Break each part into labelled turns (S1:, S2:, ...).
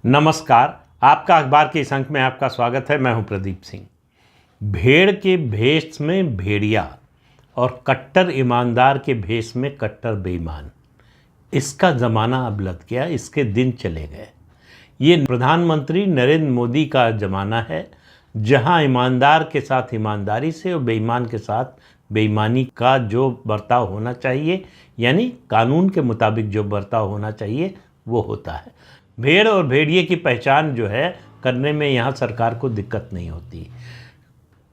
S1: नमस्कार। आपका अखबार के इस अंक में आपका स्वागत है। मैं हूं प्रदीप सिंह। भेड़ के भेष में भेड़िया और कट्टर ईमानदार के भेष में कट्टर बेईमान, इसका ज़माना अब लग गया, इसके दिन चले गए। ये प्रधानमंत्री नरेंद्र मोदी का ज़माना है, जहां ईमानदार के साथ ईमानदारी से और बेईमान के साथ बेईमानी का जो बर्ताव होना चाहिए, यानी कानून के मुताबिक जो बर्ताव होना चाहिए वो होता है। भेड़ और भेड़िए की पहचान जो है करने में यहाँ सरकार को दिक्कत नहीं होती।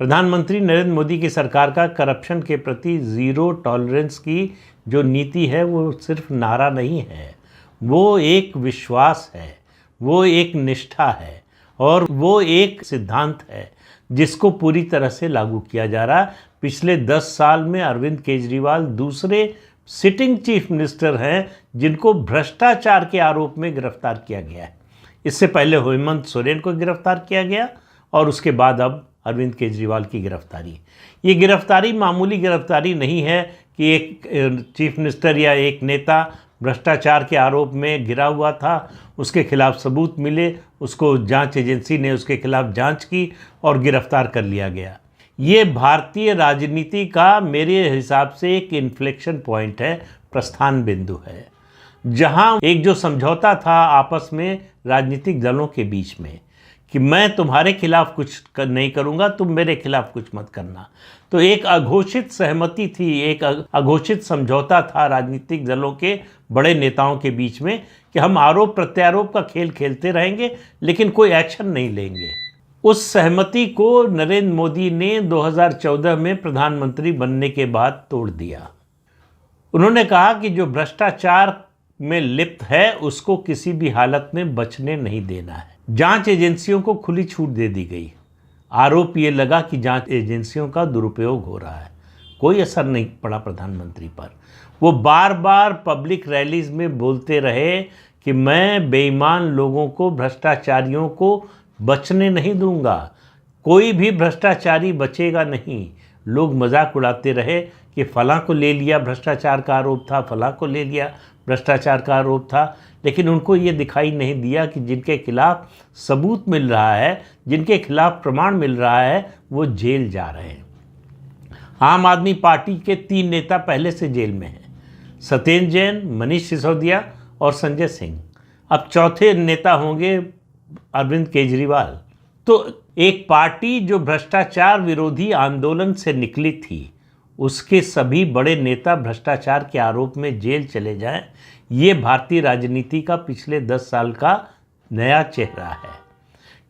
S1: प्रधानमंत्री नरेंद्र मोदी की सरकार का करप्शन के प्रति ज़ीरो टॉलरेंस की जो नीति है वो सिर्फ नारा नहीं है, वो एक विश्वास है, वो एक निष्ठा है और वो एक सिद्धांत है जिसको पूरी तरह से लागू किया जा रहा है। पिछले 10 साल में अरविंद केजरीवाल दूसरे सिटिंग चीफ मिनिस्टर हैं जिनको भ्रष्टाचार के आरोप में गिरफ्तार किया गया है। इससे पहले हेमंत सोरेन को गिरफ्तार किया गया और उसके बाद अब अरविंद केजरीवाल की गिरफ्तारी। ये गिरफ्तारी मामूली गिरफ्तारी नहीं है कि एक चीफ मिनिस्टर या एक नेता भ्रष्टाचार के आरोप में घिरा हुआ था, उसके खिलाफ सबूत मिले, उसको जांच एजेंसी ने उसके खिलाफ जांच की और गिरफ्तार कर लिया गया। ये भारतीय राजनीति का मेरे हिसाब से एक इन्फ्लेक्शन पॉइंट है, प्रस्थान बिंदु है, जहां एक जो समझौता था आपस में राजनीतिक दलों के बीच में कि मैं तुम्हारे खिलाफ कुछ नहीं करूंगा, तुम मेरे खिलाफ कुछ मत करना। तो एक अघोषित सहमति थी, एक अघोषित समझौता था राजनीतिक दलों के बड़े नेताओं के बीच में कि हम आरोप प्रत्यारोप का खेल खेलते रहेंगे लेकिन कोई एक्शन नहीं लेंगे। उस सहमति को नरेंद्र मोदी ने 2014 में प्रधानमंत्री बनने के बाद तोड़ दिया। उन्होंने कहा कि जो भ्रष्टाचार में लिप्त है उसको किसी भी हालत में बचने नहीं देना है। जांच एजेंसियों को खुली छूट दे दी गई। आरोप ये लगा कि जांच एजेंसियों का दुरुपयोग हो रहा है। कोई असर नहीं पड़ा प्रधानमंत्री पर। वो बार बार पब्लिक रैलीज में बोलते रहे कि मैं बेईमान लोगों को, भ्रष्टाचारियों को बचने नहीं दूंगा, कोई भी भ्रष्टाचारी बचेगा नहीं। लोग मजाक उड़ाते रहे कि फलां को ले लिया, भ्रष्टाचार का आरोप था, फलां को ले लिया, भ्रष्टाचार का आरोप था, लेकिन उनको ये दिखाई नहीं दिया कि जिनके खिलाफ सबूत मिल रहा है, जिनके खिलाफ प्रमाण मिल रहा है, वो जेल जा रहे हैं। आम आदमी पार्टी के 3 नेता पहले से जेल में हैं, सत्येंद्र जैन, मनीष सिसोदिया और संजय सिंह। अब चौथे नेता होंगे अरविंद केजरीवाल। तो एक पार्टी जो भ्रष्टाचार विरोधी आंदोलन से निकली थी, उसके सभी बड़े नेता भ्रष्टाचार के आरोप में जेल चले जाएं, ये भारतीय राजनीति का पिछले 10 साल का नया चेहरा है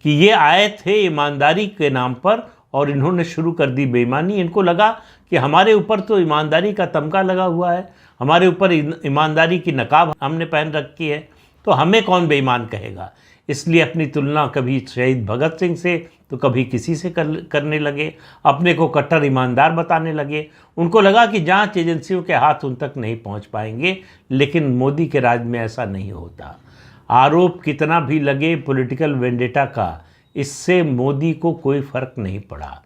S1: कि ये आए थे ईमानदारी के नाम पर और इन्होंने शुरू कर दी बेईमानी। इनको लगा कि हमारे ऊपर तो ईमानदारी का तमगा लगा हुआ है, हमारे ऊपर ईमानदारी की नकाब हमने पहन रखी है, तो हमें कौन बेईमान कहेगा। इसलिए अपनी तुलना कभी शहीद भगत सिंह से तो कभी किसी से करने लगे, अपने को कट्टर ईमानदार बताने लगे। उनको लगा कि जांच एजेंसियों के हाथ उन तक नहीं पहुंच पाएंगे, लेकिन मोदी के राज में ऐसा नहीं होता। आरोप कितना भी लगे पॉलिटिकल वेंडेटा का, इससे मोदी को कोई फर्क नहीं पड़ा।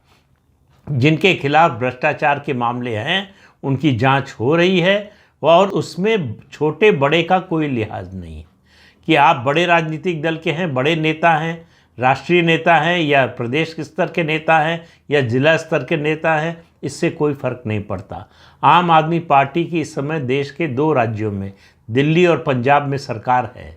S1: जिनके खिलाफ भ्रष्टाचार के मामले हैं उनकी जांच हो रही है और उसमें छोटे बड़े का कोई लिहाज नहीं कि आप बड़े राजनीतिक दल के हैं, बड़े नेता हैं, राष्ट्रीय नेता हैं या प्रदेश स्तर के नेता हैं या जिला स्तर के नेता हैं, इससे कोई फर्क नहीं पड़ता। आम आदमी पार्टी की इस समय देश के 2 राज्यों में, दिल्ली और पंजाब में सरकार है।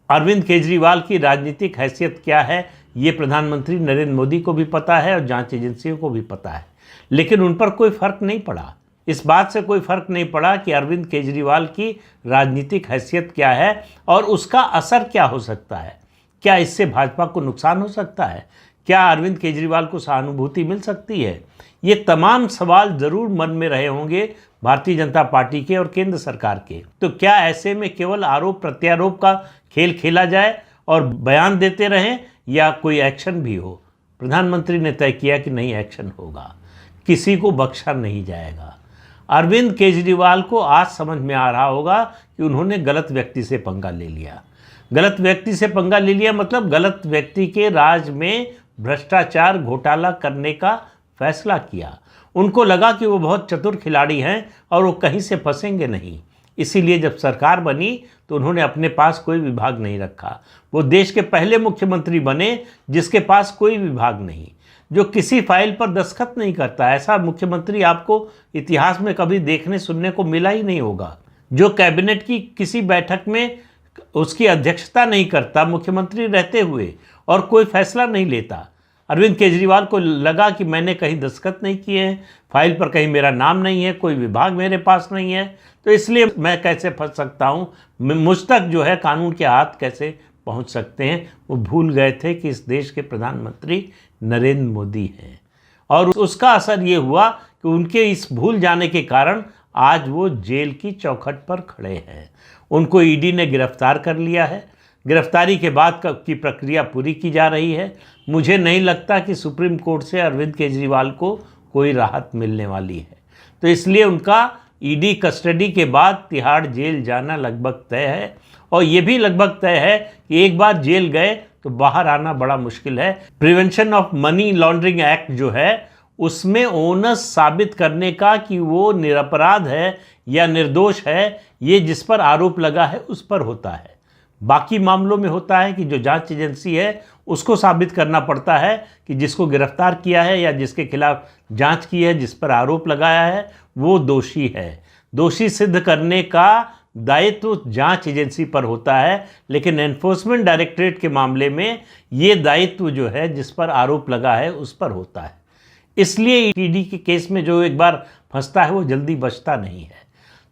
S1: अरविंद केजरीवाल की राजनीतिक हैसियत क्या है ये प्रधानमंत्री नरेंद्र मोदी को भी पता है और जांच एजेंसियों को भी पता है, लेकिन उन पर कोई फर्क नहीं पड़ा। इस बात से कोई फर्क नहीं पड़ा कि अरविंद केजरीवाल की राजनीतिक हैसियत क्या है और उसका असर क्या हो सकता है। क्या इससे भाजपा को नुकसान हो सकता है? क्या अरविंद केजरीवाल को सहानुभूति मिल सकती है? ये तमाम सवाल ज़रूर मन में रहे होंगे भारतीय जनता पार्टी के और केंद्र सरकार के। तो क्या ऐसे में केवल आरोप प्रत्यारोप का खेल खेला जाए और बयान देते रहें या कोई एक्शन भी हो? प्रधानमंत्री ने तय किया कि नहीं, एक्शन होगा, किसी को बख्शा नहीं जाएगा। अरविंद केजरीवाल को आज समझ में आ रहा होगा कि उन्होंने गलत व्यक्ति से पंगा ले लिया। गलत व्यक्ति से पंगा ले लिया मतलब गलत व्यक्ति के राज में भ्रष्टाचार घोटाला करने का फैसला किया। उनको लगा कि वो बहुत चतुर खिलाड़ी हैं और वो कहीं से फंसेंगे नहीं। इसीलिए जब सरकार बनी तो उन्होंने अपने पास कोई विभाग नहीं रखा। वो देश के पहले मुख्यमंत्री बने जिसके पास कोई विभाग नहीं, जो किसी फाइल पर दस्तखत नहीं करता। ऐसा मुख्यमंत्री आपको इतिहास में कभी देखने सुनने को मिला ही नहीं होगा। जो कैबिनेट की किसी बैठक में उसकी अध्यक्षता नहीं करता मुख्यमंत्री रहते हुए और कोई फैसला नहीं लेता। अरविंद केजरीवाल को लगा कि मैंने कहीं दस्तखत नहीं किए हैं, फाइल पर कहीं मेरा नाम नहीं है, कोई विभाग मेरे पास नहीं है, तो इसलिए मैं कैसे फंस सकता हूँ, मुझ तक जो है कानून के हाथ कैसे पहुँच सकते हैं। वो भूल गए थे कि इस देश के प्रधानमंत्री नरेंद्र मोदी हैं, और उसका असर ये हुआ कि उनके इस भूल जाने के कारण आज वो जेल की चौखट पर खड़े हैं। उनको ईडी ने गिरफ्तार कर लिया है। गिरफ्तारी के बाद की प्रक्रिया पूरी की जा रही है। मुझे नहीं लगता कि सुप्रीम कोर्ट से अरविंद केजरीवाल को कोई राहत मिलने वाली है, तो इसलिए उनका ईडी कस्टडी के बाद तिहाड़ जेल जाना लगभग तय है। और ये भी लगभग तय है कि एक बार जेल गए तो बाहर आना बड़ा मुश्किल है। Prevention of money laundering act जो है उसमें ओनस साबित करने का कि वो निरपराध है या निर्दोष है, ये जिस पर आरोप लगा है उस पर होता है। बाकी मामलों में होता है कि जो जांच एजेंसी है उसको साबित करना पड़ता है कि जिसको गिरफ्तार किया है या जिसके खिलाफ जांच की है, जिस पर आरोप लगाया है, वो दोषी है। दोषी सिद्ध करने का दायित्व जांच एजेंसी पर होता है, लेकिन एनफोर्समेंट डायरेक्टरेट के मामले में ये दायित्व जो है जिस पर आरोप लगा है उस पर होता है। इसलिए ईडी के केस में जो एक बार फंसता है वो जल्दी बचता नहीं है।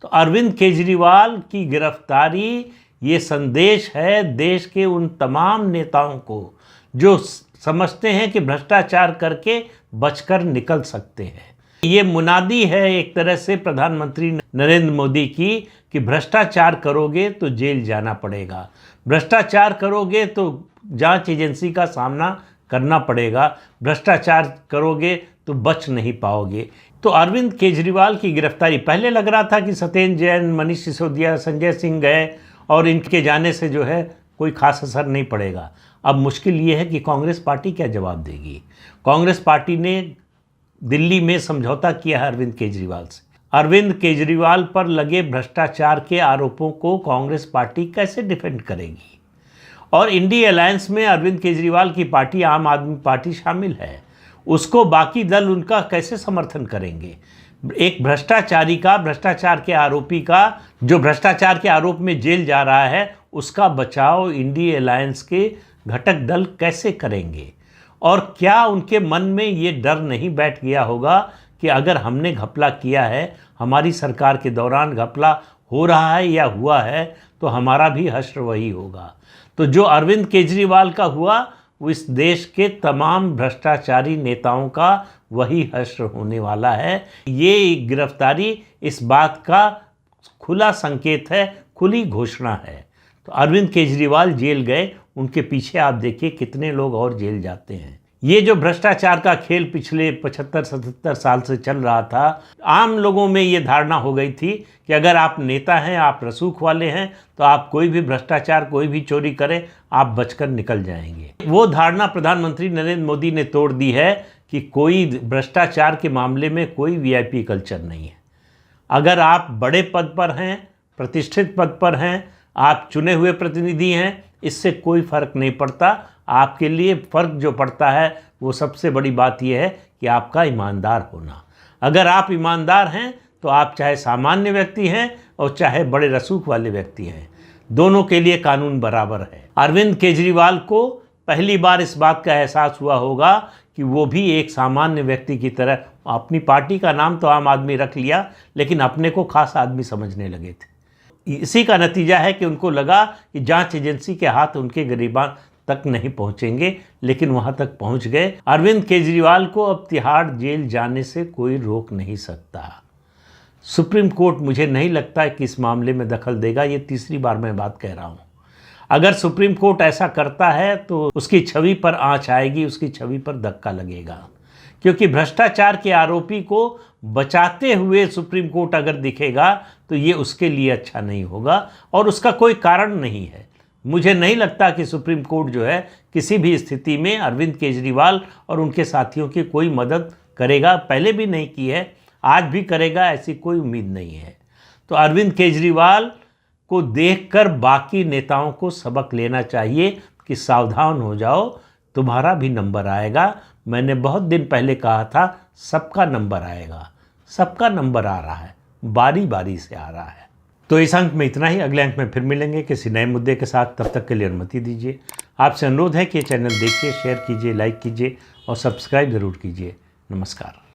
S1: तो अरविंद केजरीवाल की गिरफ्तारी ये संदेश है देश के उन तमाम नेताओं को जो समझते हैं कि भ्रष्टाचार करके बचकर निकल सकते हैं। ये मुनादी है एक तरह से प्रधानमंत्री नरेंद्र मोदी की कि भ्रष्टाचार करोगे तो जेल जाना पड़ेगा, भ्रष्टाचार करोगे तो जांच एजेंसी का सामना करना पड़ेगा, भ्रष्टाचार करोगे तो बच नहीं पाओगे। तो अरविंद केजरीवाल की गिरफ्तारी, पहले लग रहा था कि सत्येंद्र जैन, मनीष सिसोदिया, संजय सिंह गए और इनके जाने से जो है कोई खास असर नहीं पड़ेगा। अब मुश्किल ये है कि कांग्रेस पार्टी क्या जवाब देगी। कांग्रेस पार्टी ने दिल्ली में समझौता किया है अरविंद केजरीवाल से। अरविंद केजरीवाल पर लगे भ्रष्टाचार के आरोपों को कांग्रेस पार्टी कैसे डिफेंड करेगी। और इंडी अलायंस में अरविंद केजरीवाल की पार्टी आम आदमी पार्टी शामिल है, उसको बाकी दल उनका कैसे समर्थन करेंगे। एक भ्रष्टाचारी का, भ्रष्टाचार के आरोपी का, जो भ्रष्टाचार के आरोप में जेल जा रहा है, उसका बचाव इंडी अलायंस के घटक दल कैसे करेंगे। और क्या उनके मन में ये डर नहीं बैठ गया होगा कि अगर हमने घपला किया है, हमारी सरकार के दौरान घपला हो रहा है या हुआ है, तो हमारा भी हश्र वही होगा। तो जो अरविंद केजरीवाल का हुआ वो इस देश के तमाम भ्रष्टाचारी नेताओं का वही हश्र होने वाला है। ये गिरफ्तारी इस बात का खुला संकेत है, खुली घोषणा है। तो अरविंद केजरीवाल जेल गए, उनके पीछे आप देखिए कितने लोग और जेल जाते हैं। ये जो भ्रष्टाचार का खेल पिछले 75-77 साल से चल रहा था, आम लोगों में ये धारणा हो गई थी कि अगर आप नेता हैं, आप रसूख वाले हैं, तो आप कोई भी भ्रष्टाचार, कोई भी चोरी करें, आप बचकर निकल जाएंगे। वो धारणा प्रधानमंत्री नरेंद्र मोदी ने तोड़ दी है कि कोई भ्रष्टाचार के मामले में कोई वीआईपी कल्चर नहीं है। अगर आप बड़े पद पर हैं, प्रतिष्ठित पद पर हैं, आप चुने हुए प्रतिनिधि हैं, इससे कोई फर्क नहीं पड़ता। आपके लिए फ़र्क जो पड़ता है वो सबसे बड़ी बात यह है कि आपका ईमानदार होना। अगर आप ईमानदार हैं तो आप चाहे सामान्य व्यक्ति हैं और चाहे बड़े रसूख वाले व्यक्ति हैं, दोनों के लिए कानून बराबर है। अरविंद केजरीवाल को पहली बार इस बात का एहसास हुआ होगा कि वो भी एक सामान्य व्यक्ति की तरह, अपनी पार्टी का नाम तो आम आदमी रख लिया, लेकिन अपने को खास आदमी समझने लगे थे। इसी का नतीजा है कि उनको लगा कि जांच एजेंसी के हाथ उनके गरीबान तक नहीं पहुंचेंगे, लेकिन वहां तक पहुंच गए। अरविंद केजरीवाल को अब तिहाड़ जेल जाने से कोई रोक नहीं सकता। सुप्रीम कोर्ट मुझे नहीं लगता कि इस मामले में दखल देगा। ये तीसरी बार मैं बात कह रहा हूं। अगर सुप्रीम कोर्ट ऐसा करता है तो उसकी छवि पर आंच आएगी, उसकी छवि पर धक्का लगेगा, क्योंकि भ्रष्टाचार के आरोपी को बचाते हुए सुप्रीम कोर्ट अगर दिखेगा तो ये उसके लिए अच्छा नहीं होगा, और उसका कोई कारण नहीं है। मुझे नहीं लगता कि सुप्रीम कोर्ट जो है किसी भी स्थिति में अरविंद केजरीवाल और उनके साथियों की कोई मदद करेगा। पहले भी नहीं की है, आज भी करेगा, ऐसी कोई उम्मीद नहीं है। तो अरविंद केजरीवाल को देखकर बाकी नेताओं को सबक लेना चाहिए कि सावधान हो जाओ, तुम्हारा भी नंबर आएगा। मैंने बहुत दिन पहले कहा था सबका नंबर आएगा, सबका नंबर आ रहा है, बारी बारी से आ रहा है। तो इस अंक में इतना ही, अगले अंक में फिर मिलेंगे किसी नए मुद्दे के साथ। तब तक के लिए अनुमति दीजिए। आपसे अनुरोध है कि ये चैनल देखिए, शेयर कीजिए, लाइक कीजिए और सब्सक्राइब ज़रूर कीजिए। नमस्कार।